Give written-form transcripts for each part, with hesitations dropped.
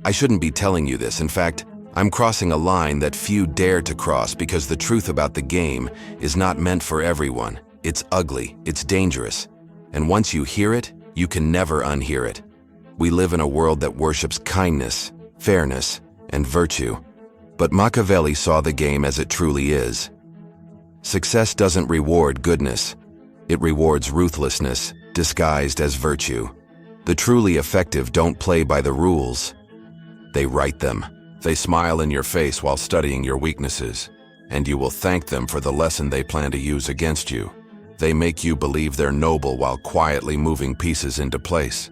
I shouldn't be telling you this. In fact, I'm crossing a line that few dare to cross because the truth about the game is not meant for everyone. It's ugly, it's dangerous, and once you hear it, you can never unhear it. We live in a world that worships kindness, fairness, and virtue, but Machiavelli saw the game as it truly is. Success doesn't reward goodness. It rewards ruthlessness, disguised as virtue. The truly effective don't play by the rules. They write them. They smile in your face while studying your weaknesses, and you will thank them for the lesson they plan to use against you. They make you believe they're noble while quietly moving pieces into place.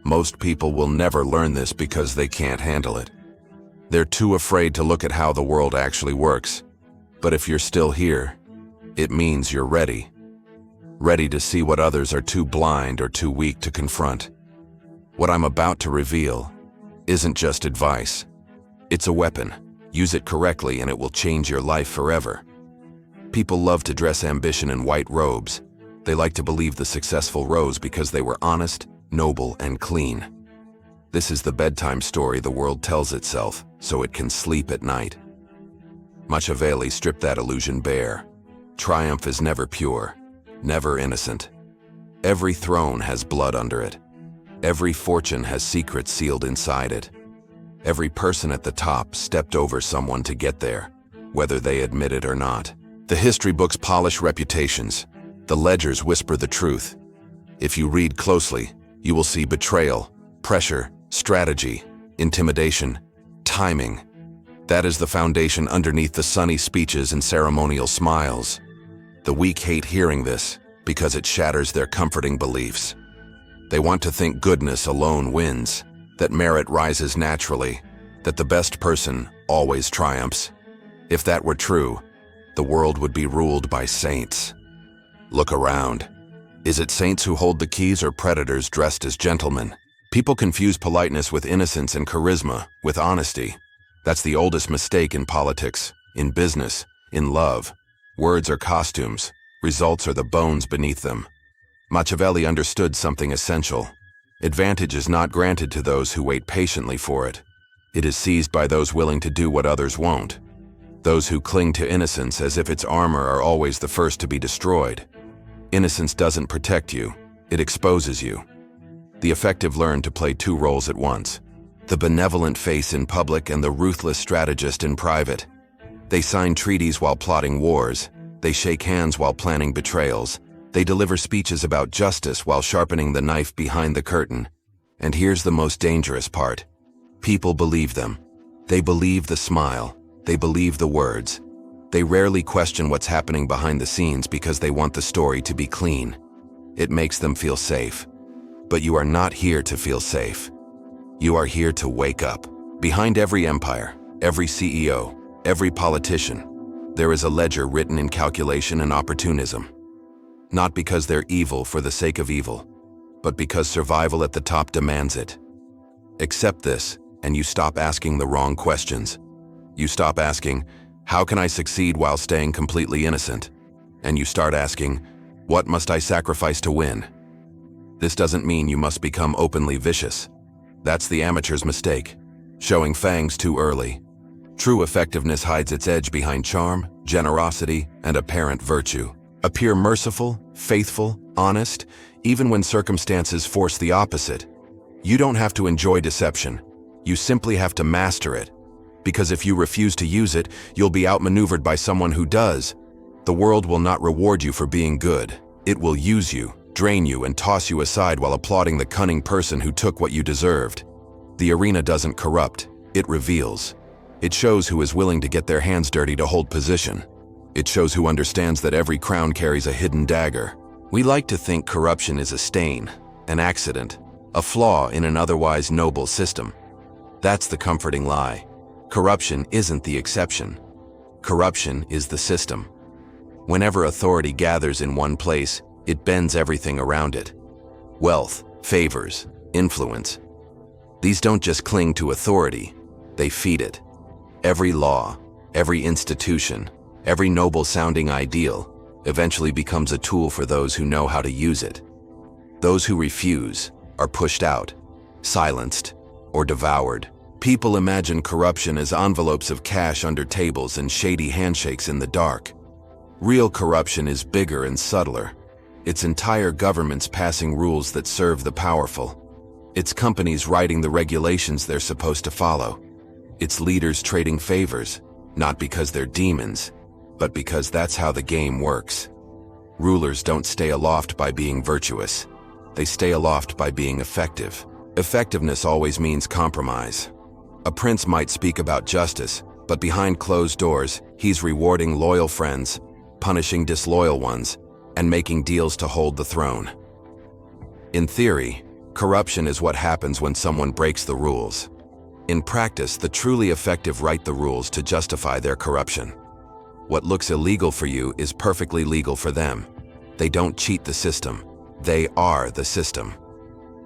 Most people will never learn this because they can't handle it. They're too afraid to look at how the world actually works. But if you're still here, it means you're ready. Ready to see what others are too blind or too weak to confront. What I'm about to reveal isn't just advice. It's a weapon. Use it correctly and it will change your life forever. People love to dress ambition in white robes. They like to believe the successful rose because they were honest, noble, and clean. This is the bedtime story the world tells itself so it can sleep at night. Machiavelli stripped that illusion bare. Triumph is never pure, never innocent. Every throne has blood under it. Every fortune has secrets sealed inside it. Every person at the top stepped over someone to get there, whether they admit it or not. The history books polish reputations. The ledgers whisper the truth. If you read closely, you will see betrayal, pressure, strategy, intimidation, timing. That is the foundation underneath the sunny speeches and ceremonial smiles. The weak hate hearing this because it shatters their comforting beliefs. They want to think goodness alone wins, that merit rises naturally, that the best person always triumphs. If that were true, the world would be ruled by saints. Look around. Is it saints who hold the keys or predators dressed as gentlemen? People confuse politeness with innocence and charisma with honesty. That's the oldest mistake in politics, in business, in love. Words are costumes. Results are the bones beneath them. Machiavelli understood something essential. Advantage is not granted to those who wait patiently for it. It is seized by those willing to do what others won't. Those who cling to innocence as if its armor are always the first to be destroyed. Innocence doesn't protect you, it exposes you. The effective learn to play two roles at once. The benevolent face in public and the ruthless strategist in private. They sign treaties while plotting wars. They shake hands while planning betrayals. They deliver speeches about justice while sharpening the knife behind the curtain. And here's the most dangerous part. People believe them. They believe the smile. They believe the words. They rarely question what's happening behind the scenes because they want the story to be clean. It makes them feel safe. But you are not here to feel safe. You are here to wake up. Behind every empire, every CEO, every politician, there is a ledger written in calculation and opportunism. Not because they're evil for the sake of evil, but because survival at the top demands it. Accept this, and you stop asking the wrong questions. You stop asking, how can I succeed while staying completely innocent? And you start asking, what must I sacrifice to win? This doesn't mean you must become openly vicious. That's the amateur's mistake, showing fangs too early. True effectiveness hides its edge behind charm, generosity, and apparent virtue. Appear merciful, faithful, honest, even when circumstances force the opposite. You don't have to enjoy deception. You simply have to master it. Because if you refuse to use it, you'll be outmaneuvered by someone who does. The world will not reward you for being good. It will use you, drain you, and toss you aside while applauding the cunning person who took what you deserved. The arena doesn't corrupt, it reveals. It shows who is willing to get their hands dirty to hold position. It shows who understands that every crown carries a hidden dagger. We like to think corruption is a stain, an accident, a flaw in an otherwise noble system. That's the comforting lie. Corruption isn't the exception. Corruption is the system. Whenever authority gathers in one place, it bends everything around it. Wealth, favors, influence. These don't just cling to authority, they feed it. Every law, every institution, every noble-sounding ideal eventually becomes a tool for those who know how to use it. Those who refuse are pushed out, silenced, or devoured. People imagine corruption as envelopes of cash under tables and shady handshakes in the dark. Real corruption is bigger and subtler. It's entire governments passing rules that serve the powerful. It's companies writing the regulations they're supposed to follow. It's leaders trading favors, not because they're demons, but because that's how the game works. Rulers don't stay aloft by being virtuous. They stay aloft by being effective. Effectiveness always means compromise. A prince might speak about justice, but behind closed doors, he's rewarding loyal friends, punishing disloyal ones, and making deals to hold the throne. In theory, corruption is what happens when someone breaks the rules. In practice, the truly effective write the rules to justify their corruption. What looks illegal for you is perfectly legal for them. They don't cheat the system. They are the system.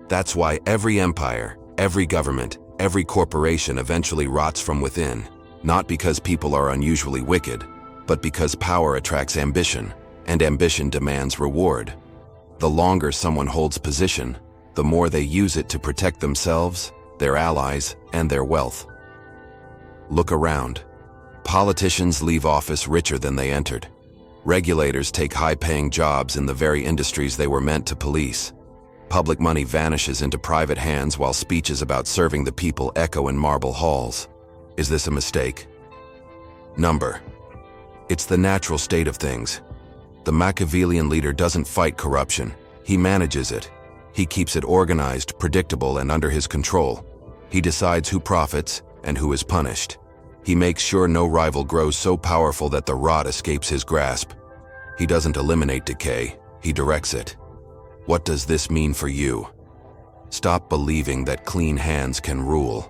That's why every empire, every government, every corporation eventually rots from within, not because people are unusually wicked, but because power attracts ambition, and ambition demands reward. The longer someone holds position, the more they use it to protect themselves, their allies, and their wealth. Look around. Politicians leave office richer than they entered. Regulators take high-paying jobs in the very industries they were meant to police. Public money vanishes into private hands while speeches about serving the people echo in marble halls. Is this a mistake? Number. It's the natural state of things. The Machiavellian leader doesn't fight corruption. He manages it. He keeps it organized, predictable, and under his control. He decides who profits and who is punished. He makes sure no rival grows so powerful that the rot escapes his grasp. He doesn't eliminate decay, he directs it. What does this mean for you? Stop believing that clean hands can rule.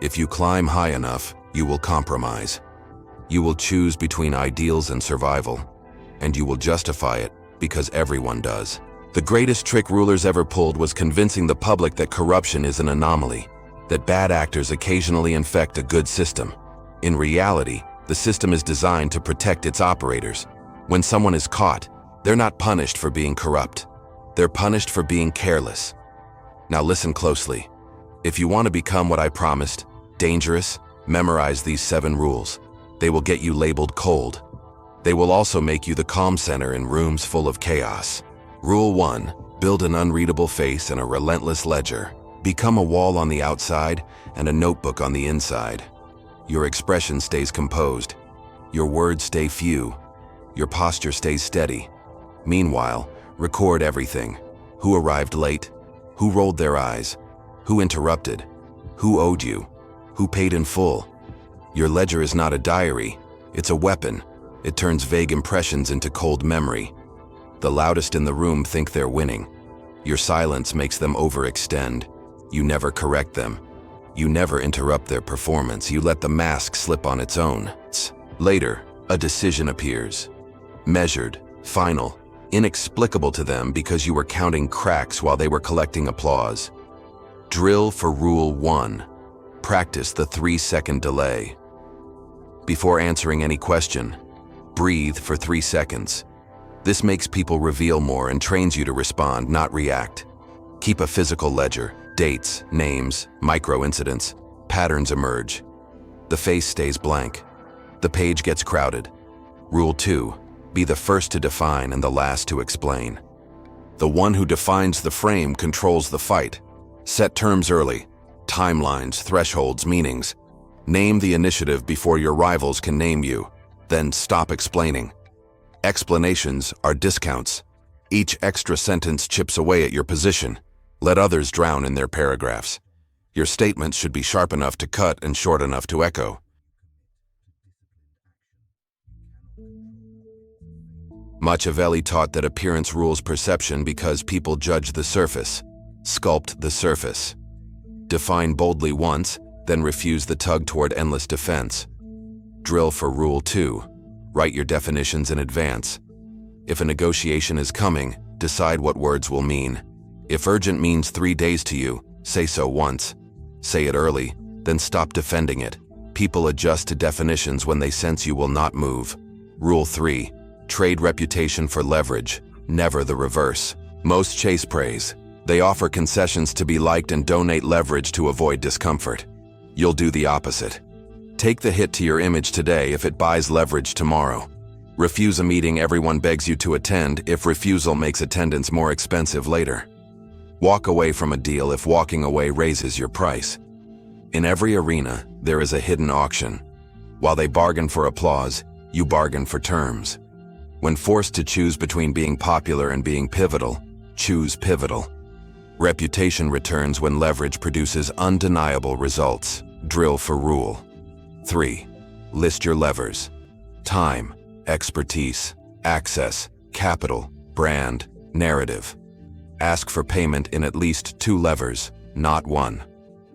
If you climb high enough, you will compromise. You will choose between ideals and survival, and you will justify it because everyone does. The greatest trick rulers ever pulled was convincing the public that corruption is an anomaly, that bad actors occasionally infect a good system. In reality, the system is designed to protect its operators. When someone is caught, they're not punished for being corrupt. They're punished for being careless. Now listen closely. If you want to become what I promised, dangerous, memorize these 7 rules. They will get you labeled cold. They will also make you the calm center in rooms full of chaos. Rule 1. Build an unreadable face and a relentless ledger. Become a wall on the outside and a notebook on the inside. Your expression stays composed. Your words stay few. Your posture stays steady. Meanwhile, record everything. Who arrived late? Who rolled their eyes? Who interrupted? Who owed you? Who paid in full? Your ledger is not a diary. It's a weapon. It turns vague impressions into cold memory. The loudest in the room think they're winning. Your silence makes them overextend. You never correct them. You never interrupt their performance. You let the mask slip on its own. Later, a decision appears. Measured, final, inexplicable to them because you were counting cracks while they were collecting applause. Drill for Rule 1. Practice the 3-second delay. Before answering any question, breathe for 3 seconds. This makes people reveal more and trains you to respond, not react. Keep a physical ledger. Dates, names, micro-incidents, patterns emerge. The face stays blank. The page gets crowded. Rule 2. Be the first to define and the last to explain. The one who defines the frame controls the fight. Set terms early. Timelines, thresholds, meanings. Name the initiative before your rivals can name you. Then stop explaining. Explanations are discounts. Each extra sentence chips away at your position. Let others drown in their paragraphs. Your statements should be sharp enough to cut and short enough to echo. Machiavelli taught that appearance rules perception because people judge the surface. Sculpt the surface. Define boldly once, then refuse the tug toward endless defense. Drill for Rule 2. Write your definitions in advance. If a negotiation is coming, decide what words will mean. If urgent means 3 days to you, say so once. Say it early, then stop defending it. People adjust to definitions when they sense you will not move. Rule 3. Trade reputation for leverage, never the reverse. Most chase praise. They offer concessions to be liked and donate leverage to avoid discomfort. you'll do the opposite. Take the hit to your image today if it buys leverage tomorrow. Refuse a meeting everyone begs you to attend if refusal makes attendance more expensive later. Walk away from a deal if walking away raises your price. In every arena, there is a hidden auction. While they bargain for applause, you bargain for terms. When forced to choose between being popular and being pivotal, choose pivotal. Reputation returns when leverage produces undeniable results. Drill for rule. 3. List your levers. Time, expertise, access, capital, brand, narrative. Ask for payment in at least 2 levers, not 1.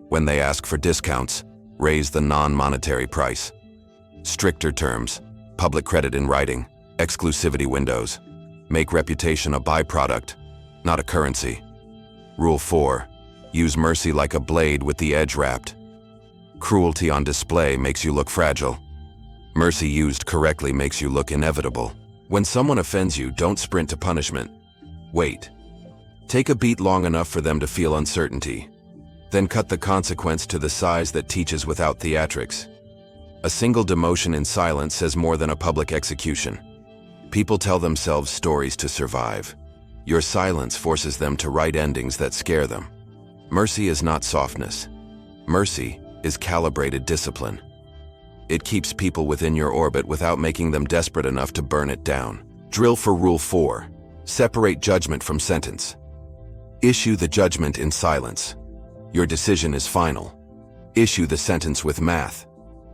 When they ask for discounts, raise the non-monetary price. Stricter terms, public credit in writing, exclusivity windows. Make reputation a byproduct, not a currency. Rule 4. Use mercy like a blade with the edge wrapped. Cruelty on display makes you look fragile. Mercy used correctly makes you look inevitable. When someone offends you, don't sprint to punishment. Wait. Take a beat long enough for them to feel uncertainty. Then cut the consequence to the size that teaches without theatrics. A single demotion in silence says more than a public execution. People tell themselves stories to survive. Your silence forces them to write endings that scare them. Mercy is not softness. Mercy is calibrated discipline. It keeps people within your orbit without making them desperate enough to burn it down. Drill for Rule 4. Separate judgment from sentence. Issue the judgment in silence. Your decision is final. Issue the sentence with math.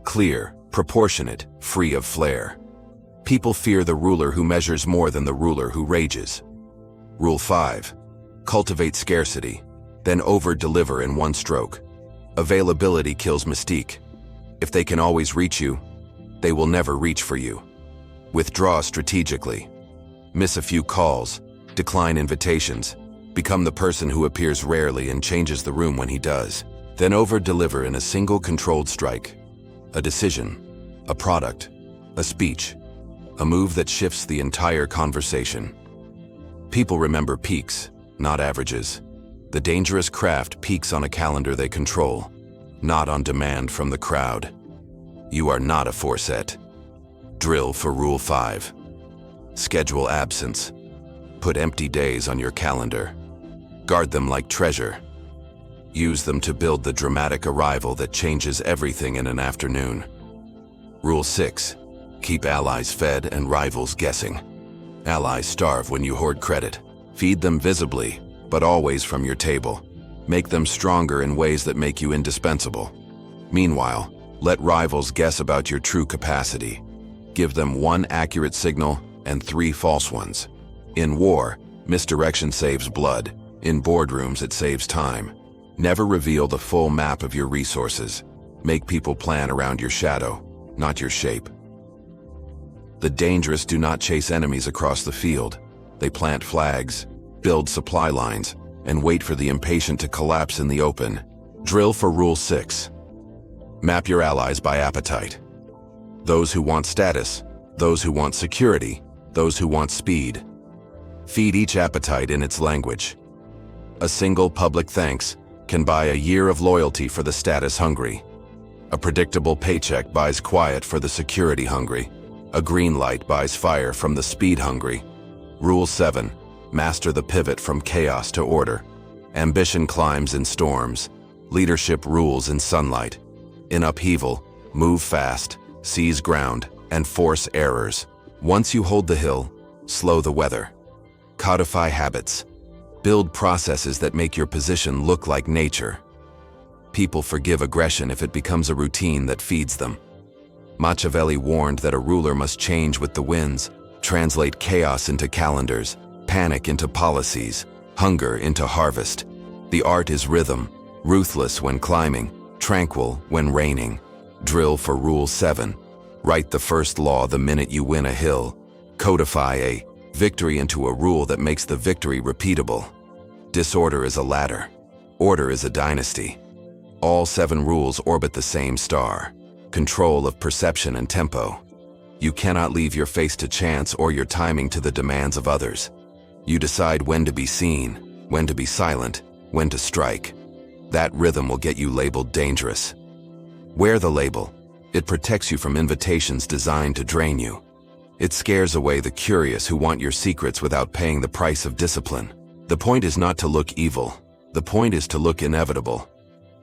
Clear, proportionate, free of flair. People fear the ruler who measures more than the ruler who rages. Rule 5. Cultivate scarcity, then over-deliver in one stroke. Availability kills mystique. If they can always reach you, they will never reach for you. Withdraw strategically. Miss a few calls, decline invitations, become the person who appears rarely and changes the room when he does. Then over-deliver in a single controlled strike. A decision, a product, a speech, a move that shifts the entire conversation. People remember peaks, not averages. The dangerous craft peaks on a calendar they control, not on demand from the crowd. You are not a forset. Drill for Rule 5. Schedule absence. Put empty days on your calendar. Guard them like treasure. Use them to build the dramatic arrival that changes everything in an afternoon. Rule 6. Keep allies fed and rivals guessing. Allies starve when you hoard credit. Feed them visibly, but always from your table. Make them stronger in ways that make you indispensable. Meanwhile, let rivals guess about your true capacity. Give them 1 accurate signal and 3 false ones. In war, misdirection saves blood. In boardrooms, it saves time. Never reveal the full map of your resources. Make people plan around your shadow, not your shape. The dangerous do not chase enemies across the field. They plant flags, build supply lines, and wait for the impatient to collapse in the open. Drill for Rule 6. Map your allies by appetite. Those who want status, those who want security, those who want speed. Feed each appetite in its language. A single public thanks can buy a year of loyalty for the status hungry. A predictable paycheck buys quiet for the security hungry. A green light buys fire from the speed hungry. Rule 7. Master the pivot from chaos to order. Ambition climbs in storms. Leadership rules in sunlight. In upheaval, move fast, seize ground, and force errors. Once you hold the hill, slow the weather. Codify habits. Build processes that make your position look like nature. People forgive aggression if it becomes a routine that feeds them. Machiavelli warned that a ruler must change with the winds, translate chaos into calendars, panic into policies, hunger into harvest. The art is rhythm, ruthless when climbing, tranquil when raining. Drill for Rule 7. Write the first law the minute you win a hill. Codify a victory into a rule that makes the victory repeatable. Disorder is a ladder. Order is a dynasty. All 7 rules orbit the same star. Control of perception and tempo. You cannot leave your face to chance or your timing to the demands of others. You decide when to be seen, when to be silent, when to strike. That rhythm will get you labeled dangerous. Wear the label. It protects you from invitations designed to drain you. It scares away the curious who want your secrets without paying the price of discipline. The point is not to look evil. The point is to look inevitable.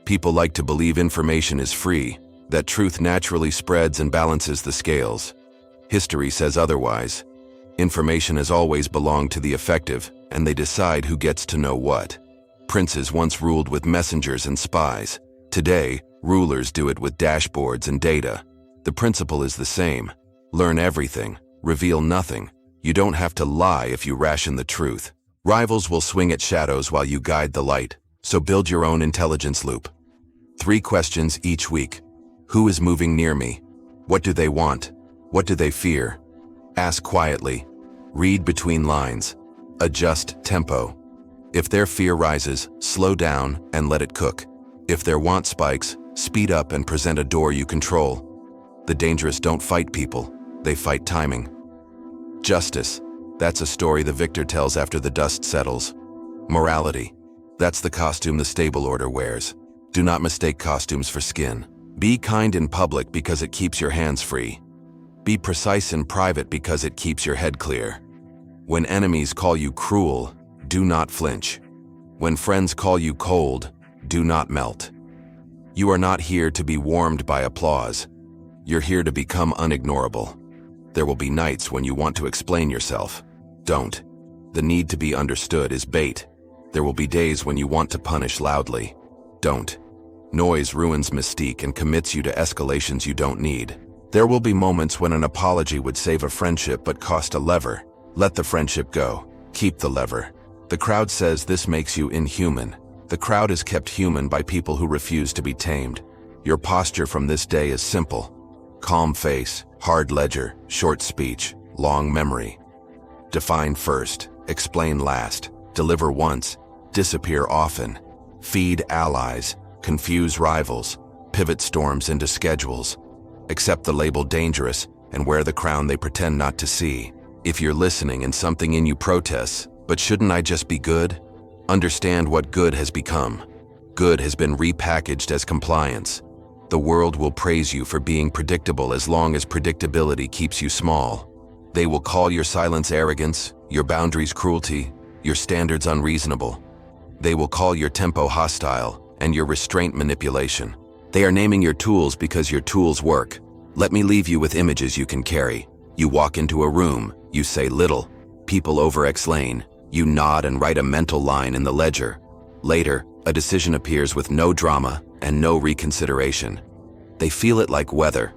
People like to believe information is free, that truth naturally spreads and balances the scales. History says otherwise. Information has always belonged to the effective, and they decide who gets to know what. Princes once ruled with messengers and spies. Today, rulers do it with dashboards and data. The principle is the same. Learn everything, reveal nothing. You don't have to lie if you ration the truth. Rivals will swing at shadows while you guide the light, so build your own intelligence loop. 3 questions each week. Who is moving near me? What do they want? What do they fear? Ask quietly. Read between lines. Adjust tempo. If their fear rises, slow down and let it cook. If their want spikes, speed up and present a door you control. The dangerous don't fight people, they fight timing. Justice. That's a story the victor tells after the dust settles. Morality. That's the costume the stable order wears. Do not mistake costumes for skin. Be kind in public because it keeps your hands free. Be precise in private because it keeps your head clear. When enemies call you cruel, do not flinch. When friends call you cold, do not melt. You are not here to be warmed by applause. You're here to become unignorable. There will be nights when you want to explain yourself. Don't. The need to be understood is bait. There will be days when you want to punish loudly. Don't. Noise ruins mystique and commits you to escalations you don't need. There will be moments when an apology would save a friendship but cost a lever. Let the friendship go. Keep the lever. The crowd says this makes you inhuman. The crowd is kept human by people who refuse to be tamed. Your posture from this day is simple. Calm face, hard ledger, short speech, long memory. Define first, explain last, deliver once, disappear often. Feed allies, confuse rivals, pivot storms into schedules. Accept the label dangerous and wear the crown they pretend not to see. If you're listening and something in you protests, but shouldn't I just be good? Understand what good has become. Good has been repackaged as compliance. The world will praise you for being predictable as long as predictability keeps you small. They will call your silence arrogance, your boundaries cruelty, your standards unreasonable. They will call your tempo hostile and your restraint manipulation. They are naming your tools because your tools work. Let me leave you with images you can carry. You walk into a room, you say little. People over-explain. You nod and write a mental line in the ledger. Later, a decision appears with no drama and no reconsideration. They feel it like weather,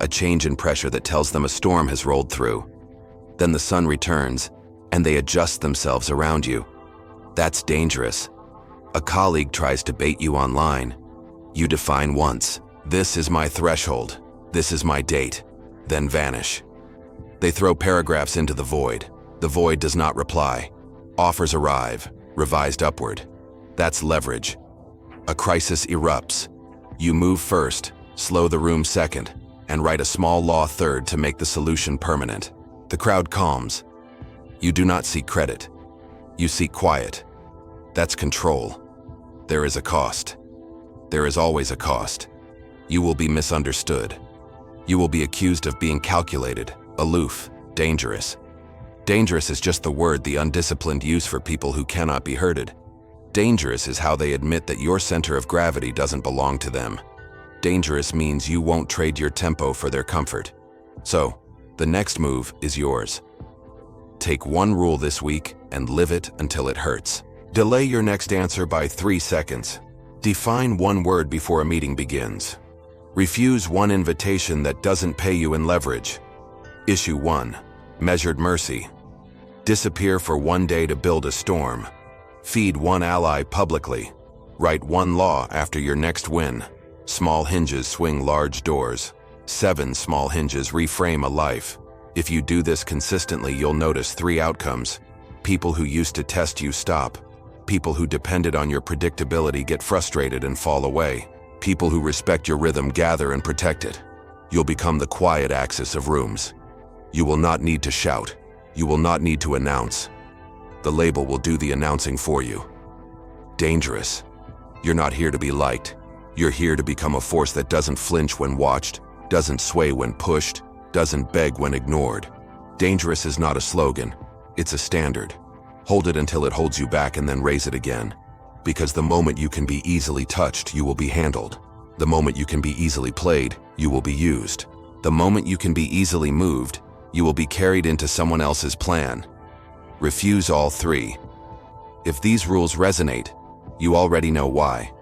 a change in pressure that tells them a storm has rolled through. Then the sun returns, and they adjust themselves around you. That's dangerous. A colleague tries to bait you online. You define once. This is my threshold. This is my date. Then vanish. They throw paragraphs into the void. The void does not reply. Offers arrive, revised upward. That's leverage. A crisis erupts. You move first, slow the room second, and write a small law third to make the solution permanent. The crowd calms. You do not seek credit. You seek quiet. That's control. There is a cost. There is always a cost. You will be misunderstood. You will be accused of being calculated, aloof, dangerous. Dangerous is just the word the undisciplined use for people who cannot be hurted. Dangerous is how they admit that your center of gravity doesn't belong to them. Dangerous means you won't trade your tempo for their comfort. So, the next move is yours. Take one rule this week and live it until it hurts. Delay your next answer by 3 seconds. Define one word before a meeting begins. Refuse one invitation that doesn't pay you in leverage. Issue 1. Measured mercy. Disappear for one day to build a storm. Feed one ally publicly. Write one law after your next win. Small hinges swing large doors. 7 small hinges reframe a life. If you do this consistently, you'll notice 3 outcomes. People who used to test you stop. People who depended on your predictability get frustrated and fall away. People who respect your rhythm gather and protect it. You'll become the quiet axis of rooms. You will not need to shout. You will not need to announce. The label will do the announcing for you. Dangerous. You're not here to be liked. You're here to become a force that doesn't flinch when watched, doesn't sway when pushed, doesn't beg when ignored. Dangerous is not a slogan, it's a standard. Hold it until it holds you back and then raise it again. Because the moment you can be easily touched, you will be handled. The moment you can be easily played, you will be used. The moment you can be easily moved, you will be carried into someone else's plan. Refuse all three. If these rules resonate, you already know why.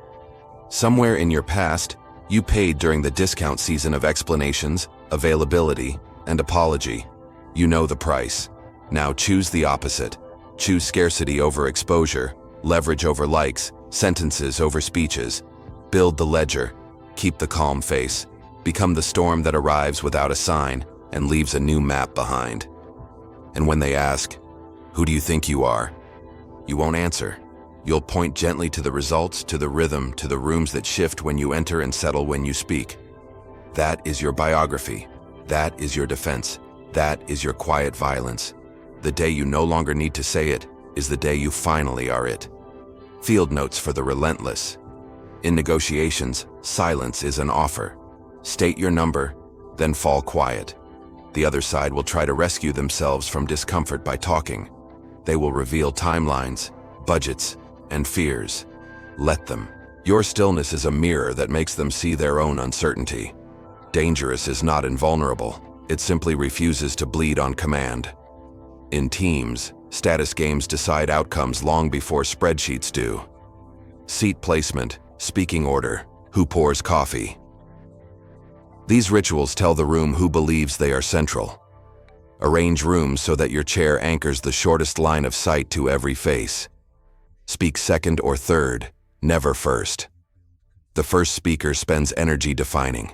Somewhere in your past, you paid during the discount season of explanations, availability, and apology. You know the price. Now choose the opposite. Choose scarcity over exposure, leverage over likes, sentences over speeches. Build the ledger. Keep the calm face. Become the storm that arrives without a sign and leaves a new map behind. And when they ask, "Who do you think you are?" you won't answer. You'll point gently to the results, to the rhythm, to the rooms that shift when you enter and settle when you speak. That is your biography. That is your defense. That is your quiet violence. The day you no longer need to say it is the day you finally are it. Field notes for the relentless. In negotiations, silence is an offer. State your number, then fall quiet. The other side will try to rescue themselves from discomfort by talking. They will reveal timelines, budgets, and fears. Let them. Your stillness is a mirror that makes them see their own uncertainty. Dangerous is not invulnerable. It simply refuses to bleed on command. In teams, status games decide outcomes long before spreadsheets do. Seat placement, speaking order, who pours coffee. These rituals tell the room who believes they are central. Arrange rooms so that your chair anchors the shortest line of sight to every face. Speak second or third, never first. The first speaker spends energy defining.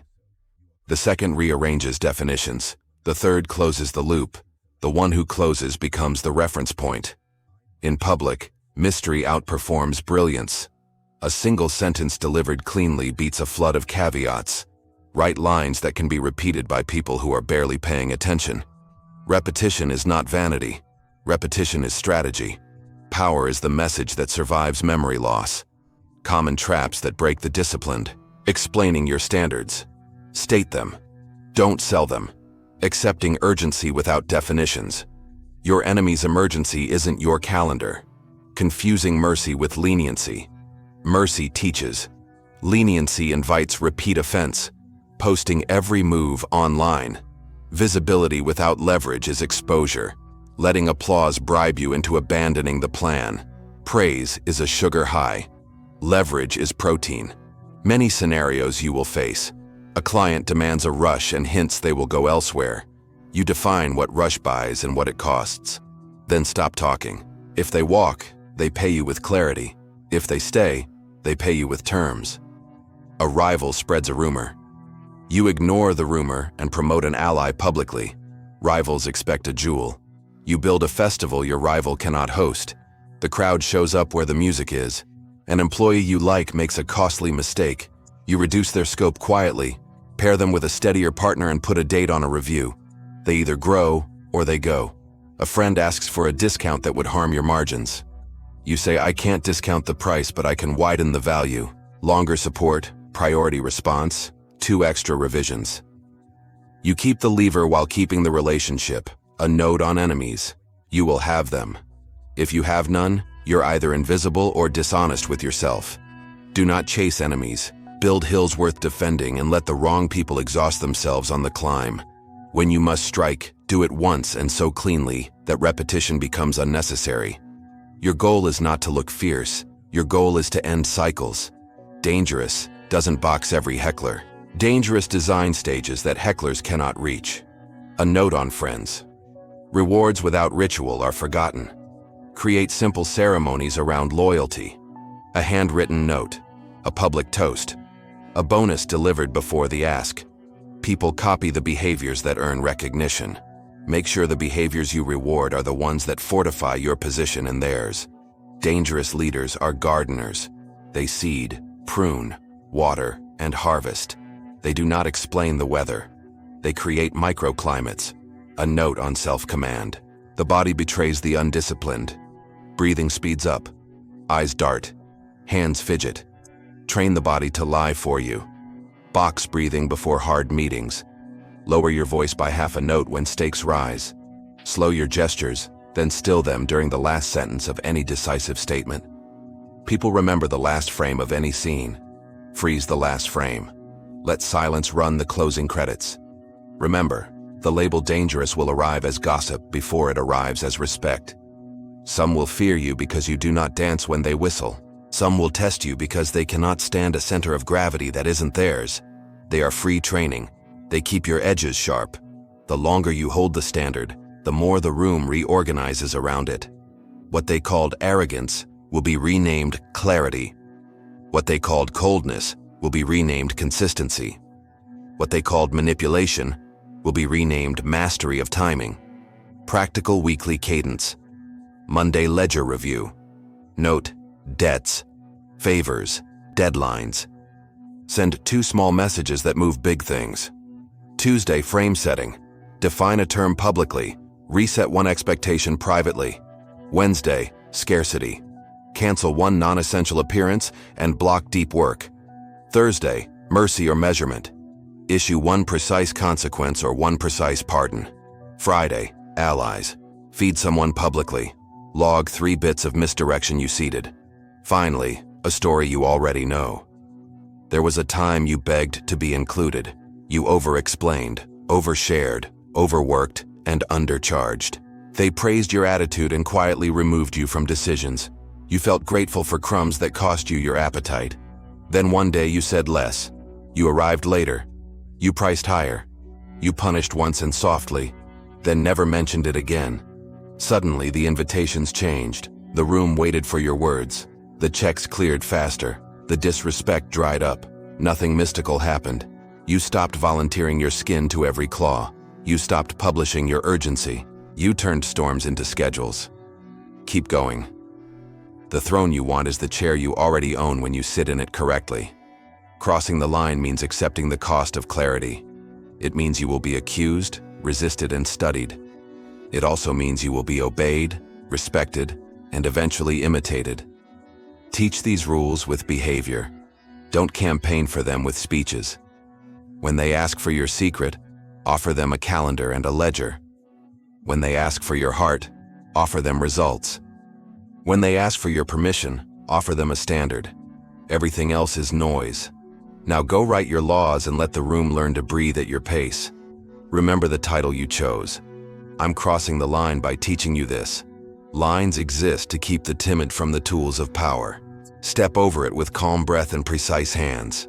The second rearranges definitions. The third closes the loop. The one who closes becomes the reference point. In public, mystery outperforms brilliance. A single sentence delivered cleanly beats a flood of caveats. Write lines that can be repeated by people who are barely paying attention. Repetition is not vanity. Repetition is strategy. Power is the message that survives memory loss. Common traps that break the disciplined. Explaining your standards. State them. Don't sell them. Accepting urgency without definitions. Your enemy's emergency isn't your calendar. Confusing mercy with leniency. Mercy teaches. Leniency invites repeat offense. Posting every move online. Visibility without leverage is exposure. Letting applause bribe you into abandoning the plan. Praise is a sugar high. Leverage is protein. Many scenarios you will face. A client demands a rush and hints they will go elsewhere. You define what rush buys and what it costs. Then stop talking. If they walk, they pay you with clarity. If they stay, they pay you with terms. A rival spreads a rumor. You ignore the rumor and promote an ally publicly. Rivals expect a jewel. You build a festival your rival cannot host. The crowd shows up where the music is. An employee you like makes a costly mistake. You reduce their scope quietly, pair them with a steadier partner and put a date on a review. They either grow or they go. A friend asks for a discount that would harm your margins. You say, "I can't discount the price, but I can widen the value." Longer support, priority response, 2 extra revisions. You keep the lever while keeping the relationship. A note on enemies. You will have them. If you have none, you're either invisible or dishonest with yourself. Do not chase enemies. Build hills worth defending and let the wrong people exhaust themselves on the climb. When you must strike, do it once and so cleanly that repetition becomes unnecessary. Your goal is not to look fierce. Your goal is to end cycles. Dangerous doesn't box every heckler. Dangerous design stages that hecklers cannot reach. A note on friends. Rewards without ritual are forgotten. Create simple ceremonies around loyalty. A handwritten note. A public toast. A bonus delivered before the ask. People copy the behaviors that earn recognition. Make sure the behaviors you reward are the ones that fortify your position and theirs. Dangerous leaders are gardeners. They seed, prune, water, and harvest. They do not explain the weather. They create microclimates. A note on self-command. The body betrays the undisciplined. Breathing speeds up. Eyes dart. Hands fidget. Train the body to lie for you. Box breathing before hard meetings. Lower your voice by half a note when stakes rise. Slow your gestures, then still them during the last sentence of any decisive statement. People remember the last frame of any scene. Freeze the last frame. Let silence run the closing credits. Remember, the label dangerous will arrive as gossip before it arrives as respect. Some will fear you because you do not dance when they whistle. Some will test you because they cannot stand a center of gravity that isn't theirs. They are free training. They keep your edges sharp. The longer you hold the standard, the more the room reorganizes around it. What they called arrogance will be renamed clarity. What they called coldness will be renamed consistency. What they called manipulation will be renamed mastery of timing. Practical weekly cadence. Monday ledger review. Note, debts, favors, deadlines. Send 2 small messages that move big things. Tuesday frame setting. Define a term publicly. Reset one expectation privately. Wednesday, scarcity. Cancel one non-essential appearance and block deep work. Thursday, mercy or measurement. Issue one precise consequence or one precise pardon. Friday, allies. Feed someone publicly. Log 3 bits of misdirection you seeded. Finally, a story you already know. There was a time you begged to be included. You over-explained, overshared, overworked, and undercharged. They praised your attitude and quietly removed you from decisions. You felt grateful for crumbs that cost you your appetite. Then one day you said less. You arrived later. You priced higher. You punished once and softly, then never mentioned it again. Suddenly the invitations changed. The room waited for your words. The checks cleared faster. The disrespect dried up. Nothing mystical happened. You stopped volunteering your skin to every claw. You stopped publishing your urgency. You turned storms into schedules. Keep going. The throne you want is the chair you already own when you sit in it correctly. Crossing the line means accepting the cost of clarity. It means you will be accused, resisted, and studied. It also means you will be obeyed, respected, and eventually imitated. Teach these rules with behavior. Don't campaign for them with speeches. When they ask for your secret, offer them a calendar and a ledger. When they ask for your heart, offer them results. When they ask for your permission, offer them a standard. Everything else is noise. Now go write your laws and let the room learn to breathe at your pace. Remember the title you chose. I'm crossing the line by teaching you this. Lines exist to keep the timid from the tools of power. Step over it with calm breath and precise hands.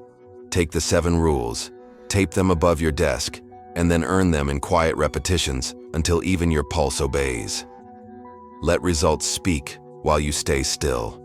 Take the 7 rules, tape them above your desk, and then earn them in quiet repetitions until even your pulse obeys. Let results speak while you stay still.